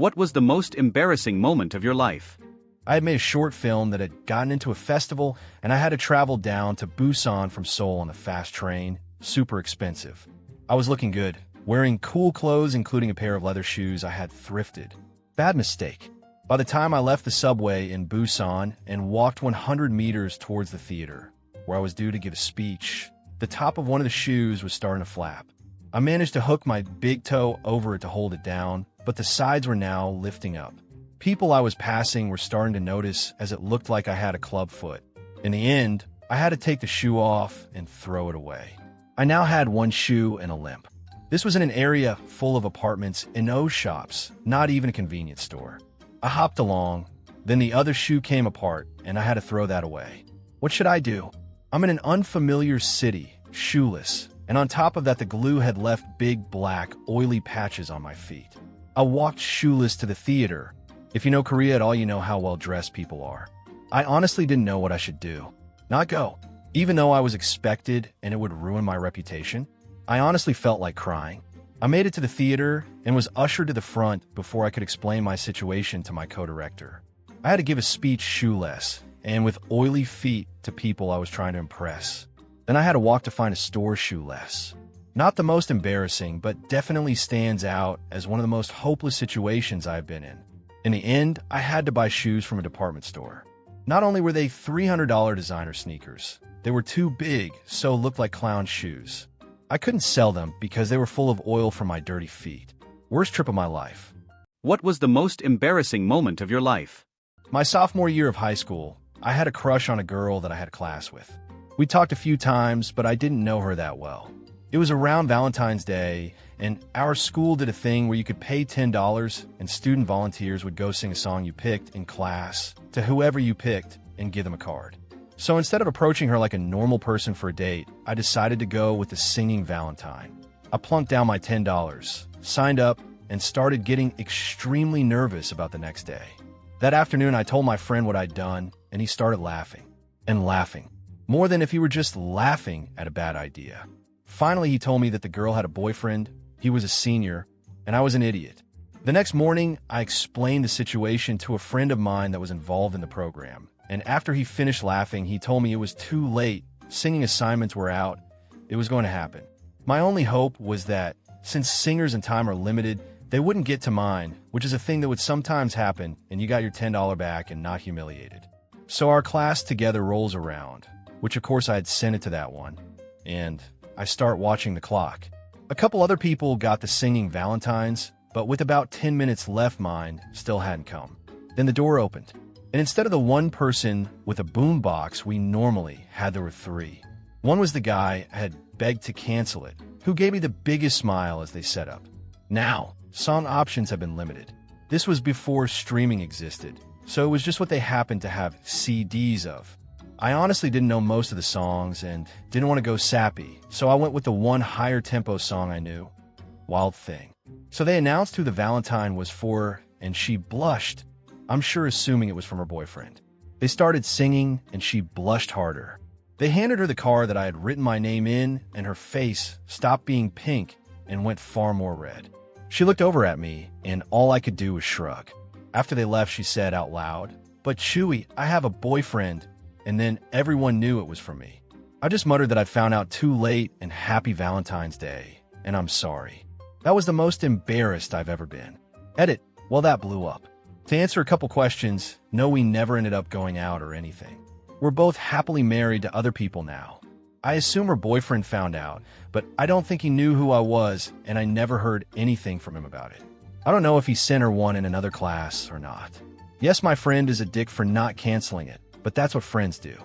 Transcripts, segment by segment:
What was the most embarrassing moment of your life? I had made a short film that had gotten into a festival, and I had to travel down to Busan from Seoul on the fast train. Super expensive. I was looking good, wearing cool clothes including a pair of leather shoes I had thrifted. Bad mistake. By the time I left the subway in Busan and walked 100 meters towards the theater, where I was due to give a speech, the top of one of the shoes was starting to flap. I managed to hook my big toe over it to hold it down, but the sides were now lifting up. People I was passing were starting to notice as it looked like I had a club foot. In the end, I had to take the shoe off and throw it away. I now had one shoe and a limp. This was in an area full of apartments and no shops, not even a convenience store. I hopped along, then the other shoe came apart and I had to throw that away. What should I do? I'm in an unfamiliar city, shoeless, and on top of that the glue had left big black, oily patches on my feet. I walked shoeless to the theater. If you know Korea at all, you know how well-dressed people are. I honestly didn't know what I should do. Not go. Even though I was expected and it would ruin my reputation, I honestly felt like crying. I made it to the theater and was ushered to the front before I could explain my situation to my co-director. I had to give a speech shoeless and with oily feet to people I was trying to impress. Then I had to walk to find a store shoeless. Not the most embarrassing, but definitely stands out as one of the most hopeless situations I've been in. In the end, I had to buy shoes from a department store. Not only were they $300 designer sneakers, they were too big, so looked like clown shoes. I couldn't sell them because they were full of oil from my dirty feet. Worst trip of my life. What was the most embarrassing moment of your life? My sophomore year of high school, I had a crush on a girl that I had class with. We talked a few times, but I didn't know her that well. It was around Valentine's Day, and our school did a thing where you could pay $10 and student volunteers would go sing a song you picked in class to whoever you picked and give them a card. So instead of approaching her like a normal person for a date, I decided to go with the singing Valentine. I plunked down my $10, signed up, and started getting extremely nervous about the next day. That afternoon, I told my friend what I'd done, and he started laughing. And laughing. More than if he were just laughing at a bad idea. Finally, he told me that the girl had a boyfriend, he was a senior, and I was an idiot. The next morning, I explained the situation to a friend of mine that was involved in the program, and after he finished laughing, he told me it was too late, singing assignments were out, it was going to happen. My only hope was that, since singers and time are limited, they wouldn't get to mine, which is a thing that would sometimes happen, and you got your $10 back and not humiliated. So our class together rolls around, which of course I had sent it to that one, and I start watching the clock. A couple other people got the singing Valentines, but with about 10 minutes left, mine still hadn't come. Then the door opened, and instead of the one person with a boombox we normally had, there were three. One was the guy I had begged to cancel it, who gave me the biggest smile as they set up. Now, song options have been limited. This was before streaming existed, so it was just what they happened to have CDs of. I honestly didn't know most of the songs and didn't want to go sappy, so I went with the one higher tempo song I knew, Wild Thing. So they announced who the Valentine was for, and she blushed, I'm sure assuming it was from her boyfriend. They started singing, and she blushed harder. They handed her the card that I had written my name in, and her face stopped being pink and went far more red. She looked over at me, and all I could do was shrug. After they left, she said out loud, "But Chewy, I have a boyfriend." And then everyone knew it was from me. I just muttered that I'd found out too late and happy Valentine's Day, and I'm sorry. That was the most embarrassed I've ever been. Edit, well that blew up. To answer a couple questions, no, we never ended up going out or anything. We're both happily married to other people now. I assume her boyfriend found out, but I don't think he knew who I was, and I never heard anything from him about it. I don't know if he sent her one in another class or not. Yes, my friend is a dick for not canceling it, but that's what friends do.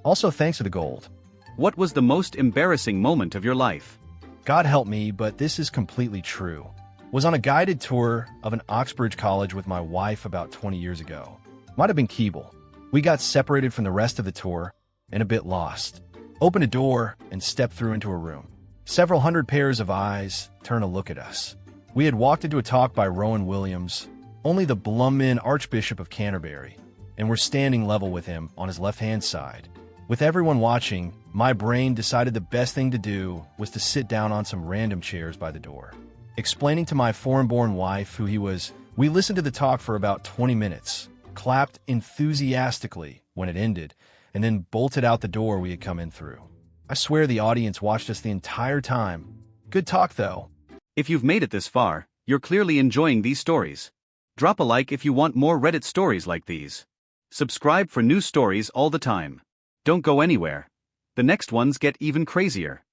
Also, thanks for the gold. What was the most embarrassing moment of your life? God help me, but this is completely true. Was on a guided tour of an Oxbridge college with my wife about 20 years ago. Might have been Keeble. We got separated from the rest of the tour and a bit lost. Opened a door and stepped through into a room. Several hundred pairs of eyes turned to look at us. We had walked into a talk by Rowan Williams, only the Blummin Archbishop of Canterbury, and were standing level with him on his left-hand side. With everyone watching, my brain decided the best thing to do was to sit down on some random chairs by the door. Explaining to my foreign-born wife who he was We listened to the talk for about 20 minutes, clapped enthusiastically when it ended, and then bolted out the door we had come in through. I swear the audience watched us the entire time. Good talk, though. If you've made it this far, you're clearly enjoying these stories. Drop a like if you want more Reddit stories like these. Subscribe for new stories all the time. Don't go anywhere. The next ones get even crazier.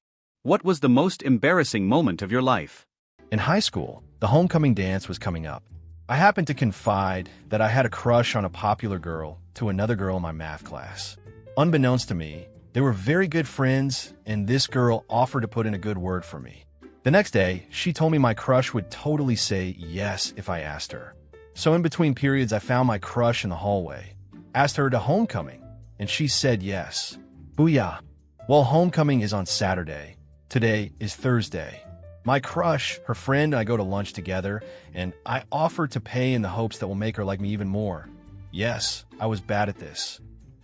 What was the most embarrassing moment of your life? In high school, the homecoming dance was coming up. I happened to confide that I had a crush on a popular girl to another girl in my math class. Unbeknownst to me, they were very good friends, and this girl offered to put in a good word for me. The next day, she told me my crush would totally say yes if I asked her. So in between periods, I found my crush in the hallway, asked her to homecoming, and she said yes. Booyah! Well, homecoming is on Saturday. Today is Thursday. My crush, her friend, and I go to lunch together, and I offered to pay in the hopes that will make her like me even more. Yes, I was bad at this.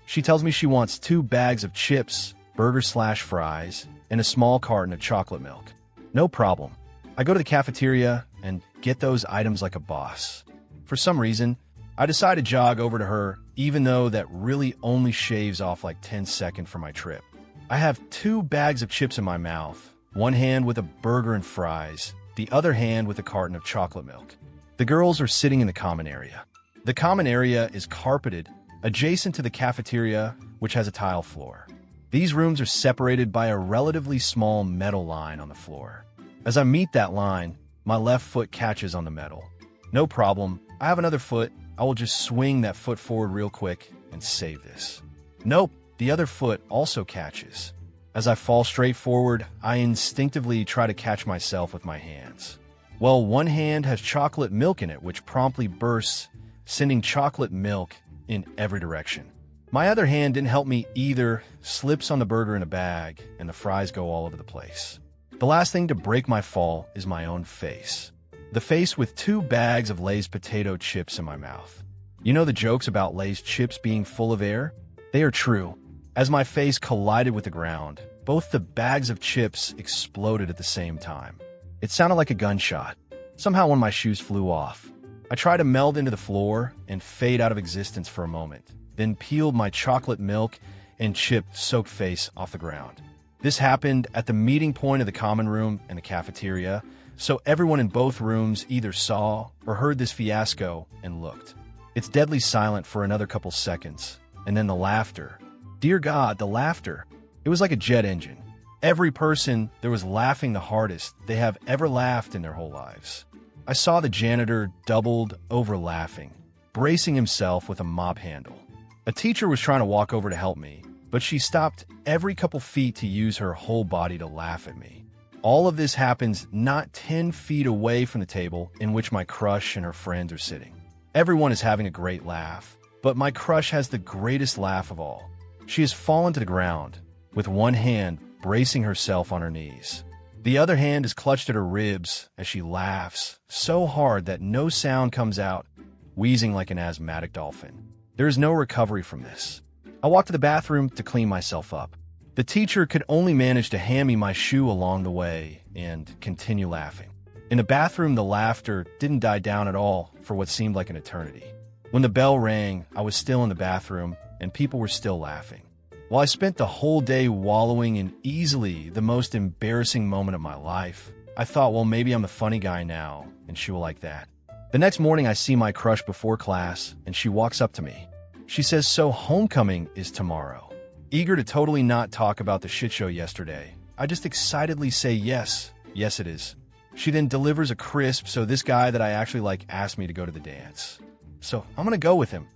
She tells me she wants 2 bags of chips, burger/fries, and a small carton of chocolate milk. No problem. I go to the cafeteria and get those items like a boss. For some reason, I decide to jog over to her, even though that really only shaves off like 10 seconds for my trip. I have 2 bags of chips in my mouth, one hand with a burger and fries, the other hand with a carton of chocolate milk. The girls are sitting in the common area. The common area is carpeted, adjacent to the cafeteria, which has a tile floor. These rooms are separated by a relatively small metal line on the floor. As I meet that line, my left foot catches on the metal. No problem, I have another foot. I will just swing that foot forward real quick and save this. Nope, the other foot also catches. As I fall straight forward, I instinctively try to catch myself with my hands. Well, one hand has chocolate milk in it, which promptly bursts, sending chocolate milk in every direction. My other hand didn't help me either, slips on the burger in a bag, and the fries go all over the place. The last thing to break my fall is my own face. The face with 2 bags of Lay's potato chips in my mouth. You know the jokes about Lay's chips being full of air? They are true. As my face collided with the ground, both the bags of chips exploded at the same time. It sounded like a gunshot. Somehow one of my shoes flew off. I tried to meld into the floor and fade out of existence for a moment, then peeled my chocolate milk and chip-soaked face off the ground. This happened at the meeting point of the common room and the cafeteria, so everyone in both rooms either saw or heard this fiasco and looked. It's deadly silent for another couple seconds, and then the laughter. Dear God, the laughter. It was like a jet engine. Every person there was laughing the hardest they have ever laughed in their whole lives. I saw the janitor doubled over laughing, bracing himself with a mop handle. A teacher was trying to walk over to help me, but she stopped every couple feet to use her whole body to laugh at me. All of this happens not 10 feet away from the table in which my crush and her friends are sitting. Everyone is having a great laugh, but my crush has the greatest laugh of all. She has fallen to the ground, with one hand bracing herself on her knees. The other hand is clutched at her ribs as she laughs so hard that no sound comes out, wheezing like an asthmatic dolphin. There is no recovery from this. I walk to the bathroom to clean myself up. The teacher could only manage to hand me my shoe along the way and continue laughing. In the bathroom, the laughter didn't die down at all for what seemed like an eternity. When the bell rang, I was still in the bathroom, and people were still laughing. While I spent the whole day wallowing in easily the most embarrassing moment of my life, I thought, well, maybe I'm the funny guy now, and she will like that. The next morning, I see my crush before class, and she walks up to me. She says, "So homecoming is tomorrow." Eager to totally not talk about the shit show yesterday, I just excitedly say yes it is. She then delivers a crisp, so this guy that I actually like asked me to go to the dance. So I'm gonna go with him.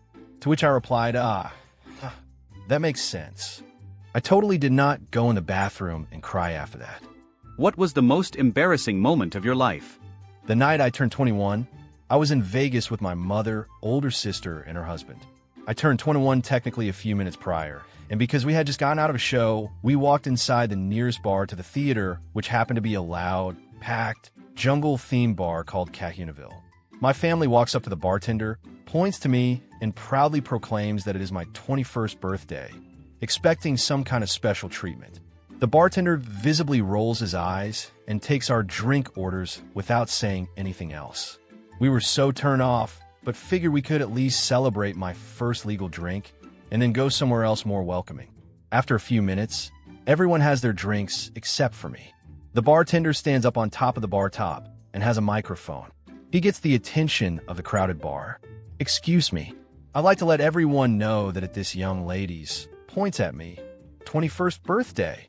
To which I replied, that makes sense. I totally did not go in the bathroom and cry after that. What was the most embarrassing moment of your life? The night I turned 21, I was in Vegas with my mother, older sister, and her husband. I turned 21 technically a few minutes prior, and because we had just gotten out of a show, we walked inside the nearest bar to the theater, which happened to be a loud, packed, jungle-themed bar called Kahunaville. My family walks up to the bartender, points to me, and proudly proclaims that it is my 21st birthday, expecting some kind of special treatment. The bartender visibly rolls his eyes and takes our drink orders without saying anything else. We were so turned off, but figured we could at least celebrate my first legal drink and then go somewhere else more welcoming. After a few minutes, everyone has their drinks except for me. The bartender stands up on top of the bar top and has a microphone. He gets the attention of the crowded bar. "Excuse me, I'd like to let everyone know that at this young lady's," points at me, "21st birthday."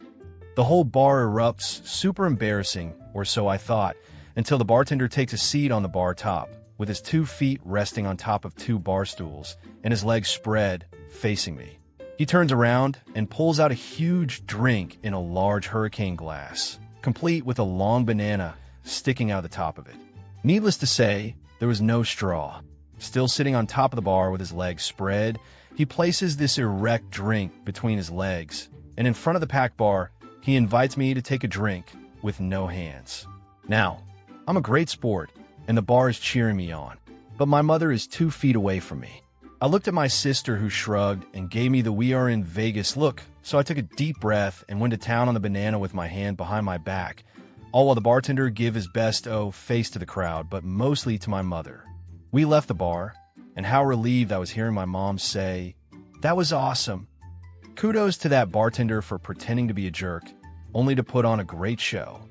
The whole bar erupts, super embarrassing, or so I thought, until the bartender takes a seat on the bar top, with his 2 feet resting on top of 2 bar stools and his legs spread, facing me. He turns around and pulls out a huge drink in a large hurricane glass, complete with a long banana sticking out of the top of it. Needless to say, there was no straw. Still sitting on top of the bar with his legs spread, he places this erect drink between his legs, and in front of the packed bar, he invites me to take a drink with no hands. Now, I'm a great sport, and the bar is cheering me on, but my mother is 2 feet away from me. I looked at my sister, who shrugged and gave me the "we are in Vegas" look, so I took a deep breath and went to town on the banana with my hand behind my back, all while the bartender gave his best face to the crowd, but mostly to my mother. We left the bar, and how relieved I was hearing my mom say, "That was awesome." Kudos to that bartender for pretending to be a jerk, only to put on a great show.